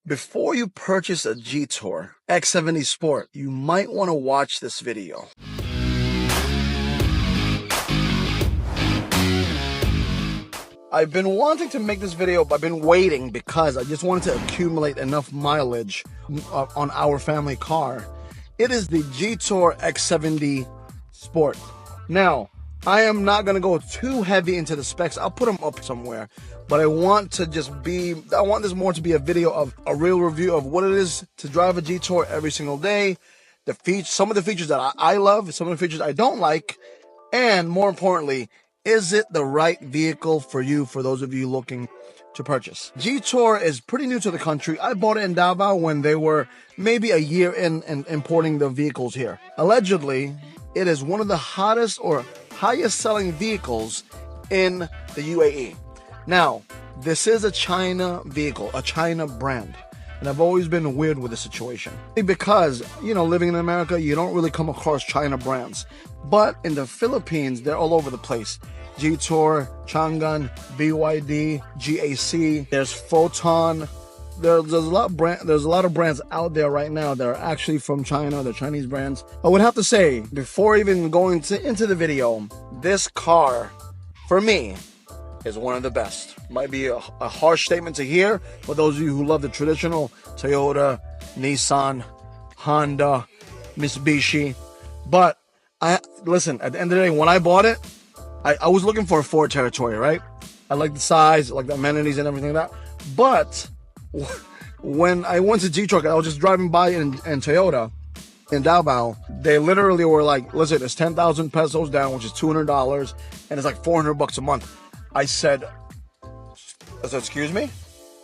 Before you purchase a Jetour X70 Sport, you might want to watch this video. I've been wanting to make this video, but I've been waiting because I just wanted to accumulate enough mileage on our family car. It is the Jetour X70 Sport. Now, I am not going to go too heavy into the specs. I'll put them up somewhere. But I want this more to be a video of a real review of what it is to drive a Jetour every single day. Some of the features that I love, some of the features I don't like. And more importantly, is it the right vehicle for you, for those of you looking to purchase? Jetour is pretty new to the country. I bought it in Davao when they were maybe a year in importing the vehicles here. Allegedly, it is one of the hottest or highest selling vehicles in the UAE. Now, this is a China vehicle, a China brand. And I've always been weird with the situation. Because, living in America, you don't really come across China brands. But in the Philippines, they're all over the place. Jetour, Chang'an, BYD, GAC, there's Photon. There's a lot of brands out there right now that are actually from China. They're Chinese brands. I would have to say, before even going into the video, this car, for me, is one of the best. Might be a harsh statement to hear for those of you who love the traditional Toyota, Nissan, Honda, Mitsubishi. But listen, at the end of the day, when I bought it, I was looking for a Ford territory, right? I like the size, I like the amenities and everything like that. But when I went to Jetour, I was just driving by in Toyota in Davao. They literally were like, listen, it's 10,000 pesos down, which is $200, and it's like $400 a month. I said, excuse me?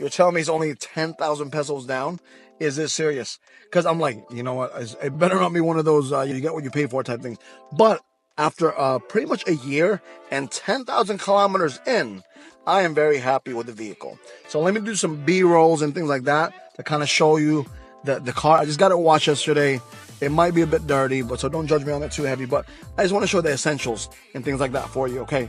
You're telling me it's only 10,000 pesos down? Is this serious? Because I'm like, you know what? It better not be one of those you get what you pay for type things. But after pretty much a year and 10,000 kilometers in, I am very happy with the vehicle. So let me do some B-rolls and things like that to kind of show you the car. I just got it washed yesterday. It might be a bit dirty, so don't judge me on it too heavy. But I just want to show the essentials and things like that for you, okay?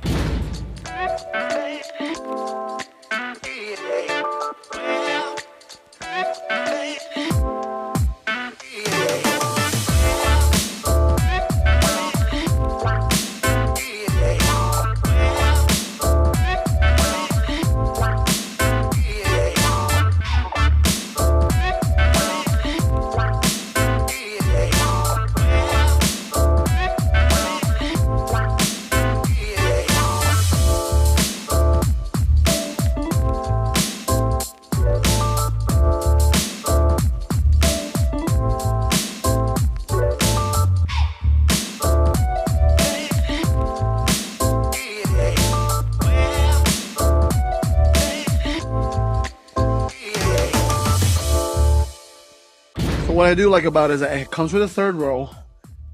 What I do like about it is that it comes with a third row.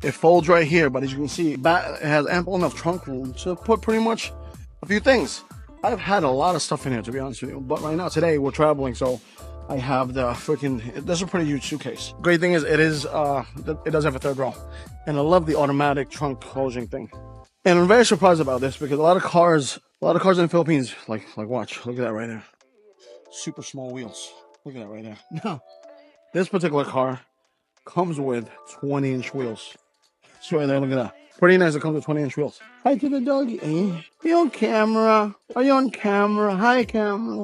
It folds right here, but as you can see, it has ample enough trunk room to put pretty much a few things. I've had a lot of stuff in here, to be honest with you, but right now, today, we're traveling, so I have the this is a pretty huge suitcase. Great thing is, it does have a third row. And I love the automatic trunk closing thing. And I'm very surprised about this because a lot of cars in the Philippines, like watch, look at that right there. Super small wheels. Look at that right there. Now, this particular car comes with 20-inch wheels. It's right there, look at that. Pretty nice, it comes with 20-inch wheels. Hi to the doggy. Are you on camera? Are you on camera? Hi, camera.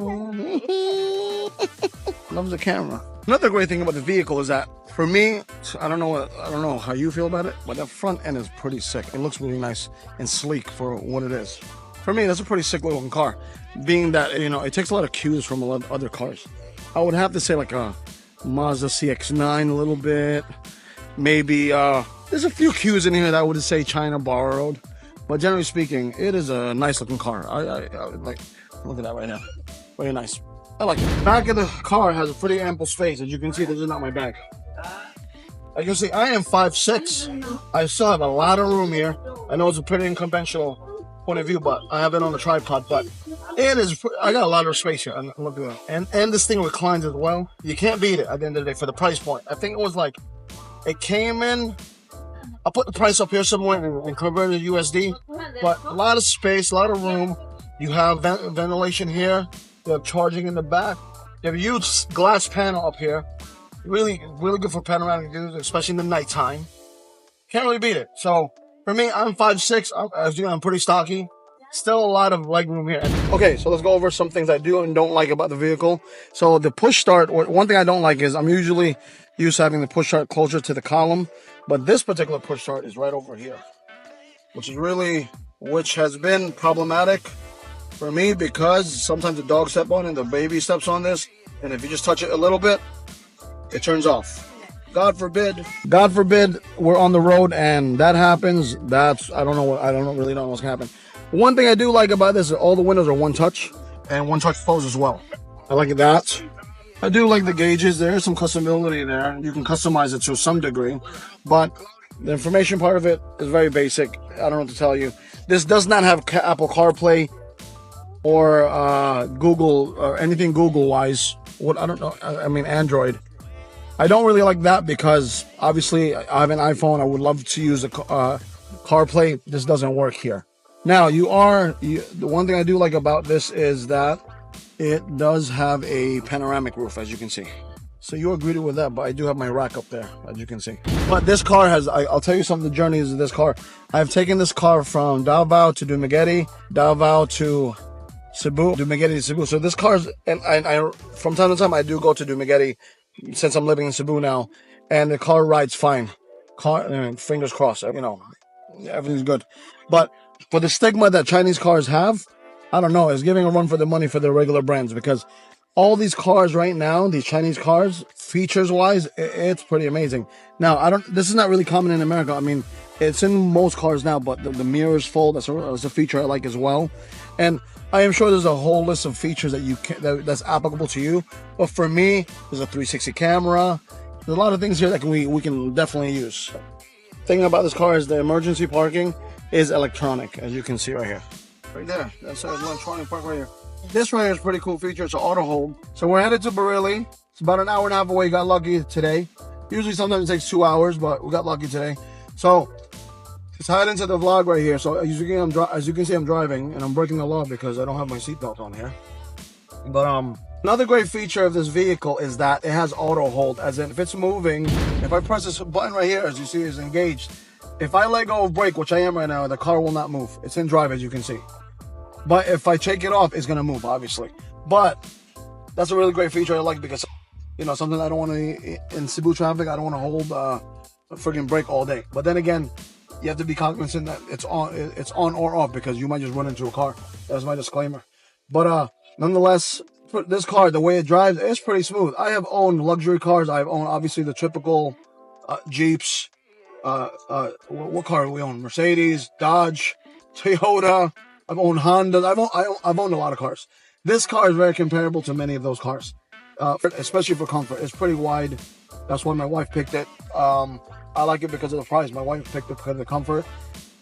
Loves the camera. Another great thing about the vehicle is that, for me, I don't know how you feel about it, but the front end is pretty sick. It looks really nice and sleek for what it is. For me, that's a pretty sick looking car. Being that, it takes a lot of cues from a lot of other cars. I would have to say like a Mazda CX-9 a little bit. Maybe there's a few cues in here that I would say China borrowed, but generally speaking, it is a nice looking car. I like, look at that right now. Very nice. I like it. Back of the car has a pretty ample space. As you can see, this is not my bag. As you can see, I am 5'6". I still have a lot of room here. I know it's a pretty unconventional point of view, but I have it on a tripod, but it is, I got a lot of space here. Look at that. And this thing reclines as well. You can't beat it at the end of the day for the price point. I think it was like, it came in, I'll put the price up here somewhere and convert it to USD, but a lot of space, a lot of room. You have ventilation here. You have charging in the back. You have a huge glass panel up here. Really good for panoramic views, especially in the nighttime. Can't really beat it. So for me, I'm 5'6". As you know, I'm pretty stocky. Still a lot of leg room here. Okay, so let's go over some things I do and don't like about the vehicle. So the push start, one thing I don't like is I'm usually used to having the push start closer to the column, but this particular push start is right over here, which has been problematic for me because sometimes the dog step on and the baby steps on this, and if you just touch it a little bit, it turns off. God forbid we're on the road and that happens. I don't really know what's gonna happen. One thing I do like about this is all the windows are one touch and one touch close as well. I like that. I do like the gauges. There is some customability there. You can customize it to some degree, but the information part of it is very basic. I don't know what to tell you. This does not have Apple CarPlay or Google or anything Google wise. I don't know. I mean Android. I don't really like that because obviously I have an iPhone. I would love to use a CarPlay. This doesn't work here. Now the one thing I do like about this is that it does have a panoramic roof, as you can see. So you agreed with that, but I do have my rack up there, as you can see. But this car has, I'll tell you something, the journey is of this car. I've taken this car from Davao to Dumaguete, Davao to Cebu, Dumaguete to Cebu. So this car's, and I from time to time I do go to Dumaguete since I'm living in Cebu now, and the car rides fine. Fingers crossed, you know, everything's good. But for the stigma that Chinese cars have, I don't know, it's giving a run for the money for the regular brands, because all these cars right now, these Chinese cars, features-wise, it's pretty amazing. Now, this is not really common in America. I mean, it's in most cars now, but the mirror's full. That's a feature I like as well. And I am sure there's a whole list of features that that's applicable to you. But for me, there's a 360 camera. There's a lot of things here that we can definitely use. Thing about this car is the emergency parking is electronic, as you can see right here. Right there. That's an electronic park right here. This right here is a pretty cool feature. It's an auto hold. So we're headed to Bareilly. It's about an hour and a half away. Got lucky today. Usually sometimes it takes 2 hours, but we got lucky today. So let's head into the vlog right here. So as you can see, I'm driving and I'm breaking the law because I don't have my seatbelt on here. But another great feature of this vehicle is that it has auto hold, as in if it's moving, if I press this button right here, as you see, is engaged. If I let go of brake, which I am right now, the car will not move. It's in drive, as you can see. But if I take it off, it's gonna move, obviously. But that's a really great feature I like, because, you know, something I don't want to, in Cebu traffic, I don't want to hold a friggin' brake all day. But then again, you have to be cognizant that it's on or off, because you might just run into a car. That's my disclaimer. But nonetheless, this car, the way it drives, it's pretty smooth. I have owned luxury cars. I've owned, obviously, the typical Jeeps. What car do we own? Mercedes, Dodge, Toyota. I've owned Honda. I've owned a lot of cars. This car is very comparable to many of those cars, especially for comfort. It's pretty wide. That's why my wife picked it. I like it because of the price. My wife picked it because of the comfort.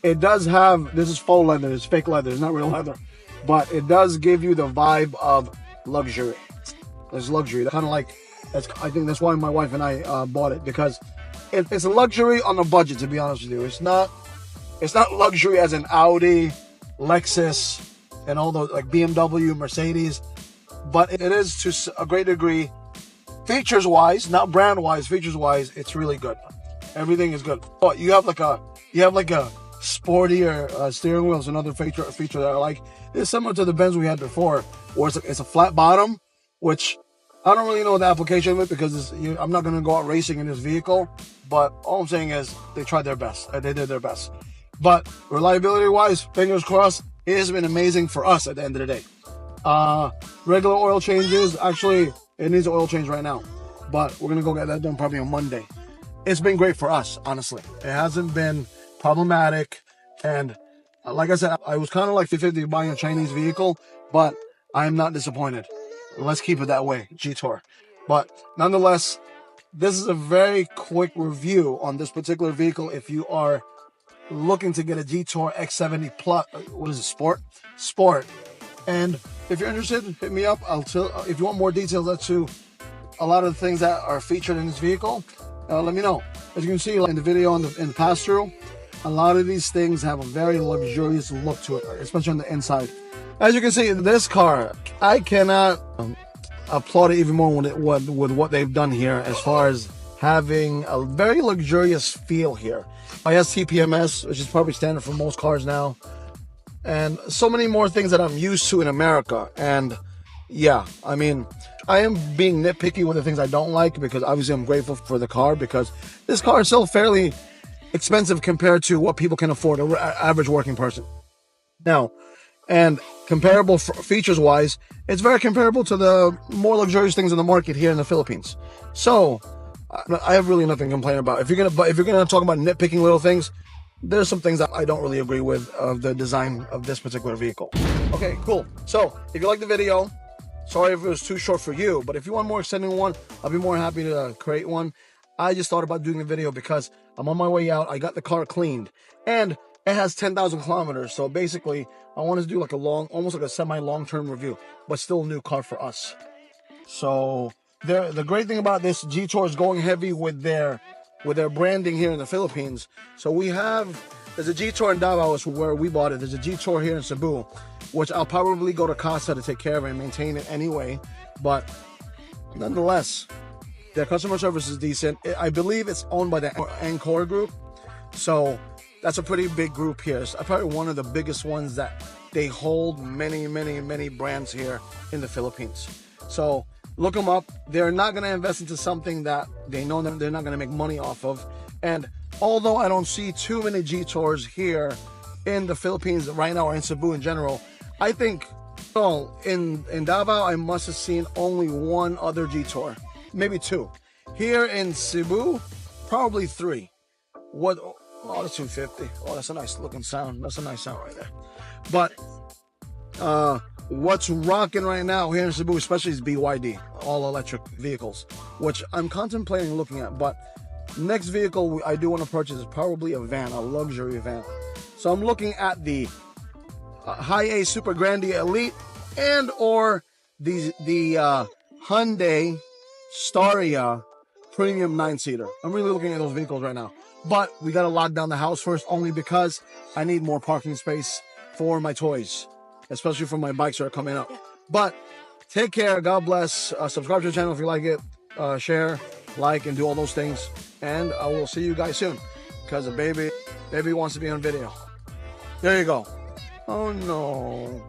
It does have, this is faux leather. It's fake leather. It's not real leather. But it does give you the vibe of luxury. It's luxury. Kind of like, I think that's why my wife and I bought it, because it's a luxury on a budget, to be honest with you. It's not luxury as in Audi, Lexus, and all those, like BMW, Mercedes, but it is to a great degree, features wise, not brand wise, features wise, it's really good. Everything is good. But you have like a sportier steering wheel. Is another feature that I like. It's similar to the Benz we had before, where it's a flat bottom, which I don't really know the application of it, because I'm not going to go out racing in this vehicle. But all I'm saying is they tried their best. They did their best. But reliability-wise, fingers crossed, it has been amazing for us at the end of the day. Regular oil changes. Actually, it needs an oil change right now. But we're going to go get that done probably on Monday. It's been great for us, honestly. It hasn't been problematic. And like I said, I was kind of like 50-50 buying a Chinese vehicle, but I am not disappointed. Let's keep it that way, Jetour. But nonetheless, this is a very quick review on this particular vehicle. If you are looking to get a Jetour X70 Plus, what is it, Sport. And if you're interested, hit me up. If you want more details as to a lot of the things that are featured in this vehicle, let me know. As you can see in the video in the pass-through, a lot of these things have a very luxurious look to it, especially on the inside. As you can see, this car, I cannot applaud it even more with what they've done here as far as having a very luxurious feel here. I have TPMS, which is probably standard for most cars now, and so many more things that I'm used to in America. And yeah, I mean, I am being nitpicky with the things I don't like, because obviously I'm grateful for the car, because this car is still fairly expensive compared to what people can afford, an average working person. Now, and comparable features wise, it's very comparable to the more luxurious things in the market here in the Philippines. So I have really nothing to complain about. If you're gonna talk about nitpicking little things, there's some things that I don't really agree with of the design of this particular vehicle. Okay, cool. So if you like the video, sorry if it was too short for you, but if you want more extending one, I'll be more happy to create one. I just thought about doing the video because I'm on my way out. I got the car cleaned, and it has 10,000 kilometers. So basically, I wanted to do like a almost like a semi-long-term review, but still a new car for us. So the great thing about this, Jetour is going heavy with their branding here in the Philippines. So there's a Jetour in Davao, is where we bought it. There's a Jetour here in Cebu, which I'll probably go to Casa to take care of and maintain it anyway. But nonetheless, their customer service is decent. I believe it's owned by the Encore group. So that's a pretty big group here. It's probably one of the biggest ones that they hold many, many, many brands here in the Philippines. So look them up. They're not going to invest into something that they know that they're not going to make money off of. And although I don't see too many Jetours here in the Philippines right now, or in Cebu in general, I think in Davao I must have seen only one other Jetour, maybe two. Here in Cebu, probably three. Oh, that's 250. Oh, that's a nice looking sound. That's a nice sound right there. But what's rocking right now here in Cebu, especially, is BYD, all electric vehicles, which I'm contemplating looking at. But next vehicle I do want to purchase is probably a van, a luxury van. So I'm looking at the Hi-A Super Grande Elite and or the Hyundai Staria Premium 9-seater. I'm really looking at those vehicles right now. But we got to lock down the house first, only because I need more parking space for my toys, especially for my bikes that are coming up. But take care. God bless. Subscribe to the channel if you like it. Share, like, and do all those things. And I will see you guys soon, because the baby wants to be on video. There you go. Oh no.